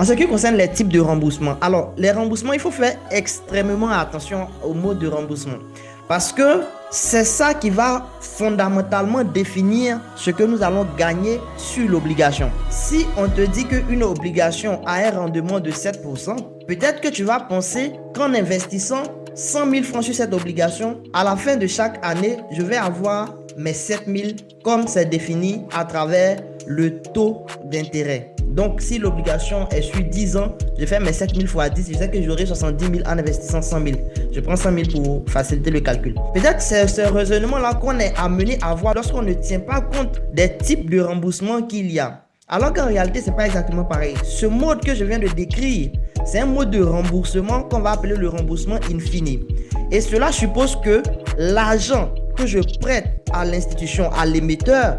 En ce qui concerne les types de remboursement, alors les remboursements, il faut faire extrêmement attention au mode de remboursement parce que c'est ça qui va fondamentalement définir ce que nous allons gagner sur l'obligation. Si on te dit qu'une obligation a un rendement de 7%, peut-être que tu vas penser qu'en investissant 100 000 francs sur cette obligation, à la fin de chaque année, je vais avoir mes 7 000 comme c'est défini à travers le taux d'intérêt. Donc, si l'obligation est sur 10 ans, je fais mes 7 000 fois 10, je sais que j'aurai 70 000 en investissant 100 000. Je prends 100 000 pour faciliter le calcul. Peut-être c'est ce raisonnement-là qu'on est amené à voir lorsqu'on ne tient pas compte des types de remboursement qu'il y a. Alors qu'en réalité, ce n'est pas exactement pareil. Ce mode que je viens de décrire, c'est un mode de remboursement qu'on va appeler le remboursement infini. Et cela suppose que l'argent que je prête à l'institution, à l'émetteur,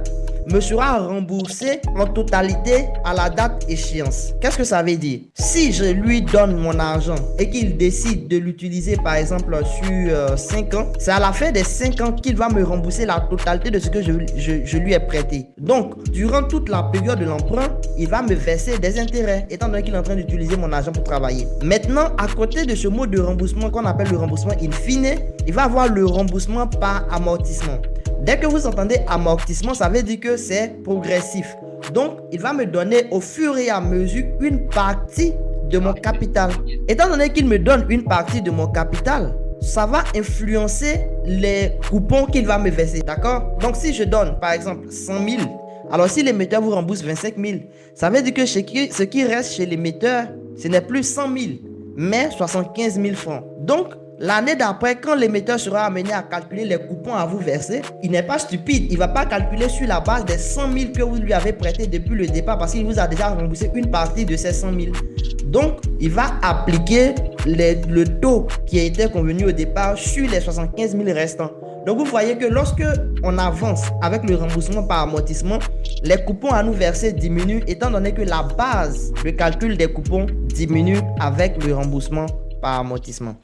me sera remboursé en totalité à la date échéance. Qu'est-ce que ça veut dire? Si je lui donne mon argent et qu'il décide de l'utiliser par exemple sur 5 ans, c'est à la fin des 5 ans qu'il va me rembourser la totalité de ce que je lui ai prêté. Donc, durant toute la période de l'emprunt, il va me verser des intérêts étant donné qu'il est en train d'utiliser mon argent pour travailler. Maintenant, à côté de ce mode de remboursement qu'on appelle le remboursement in fine, il va avoir le remboursement par amortissement. Dès que vous entendez amortissement, ça veut dire que c'est progressif. Donc, il va me donner au fur et à mesure une partie de mon capital. Étant donné qu'il me donne une partie de mon capital, ça va influencer les coupons qu'il va me verser. D'accord? Donc, si je donne, par exemple, 100 000, alors si l'émetteur vous rembourse 25 000, ça veut dire que ce qui reste chez l'émetteur, ce n'est plus 100 000, mais 75 000 francs. Donc, l'année d'après, quand l'émetteur sera amené à calculer les coupons à vous verser, il n'est pas stupide. Il ne va pas calculer sur la base des 100 000 que vous lui avez prêté depuis le départ parce qu'il vous a déjà remboursé une partie de ces 100 000. Donc, il va appliquer le taux qui a été convenu au départ sur les 75 000 restants. Donc, vous voyez que lorsque on avance avec le remboursement par amortissement, les coupons à nous verser diminuent étant donné que la base de calcul des coupons diminue avec le remboursement par amortissement.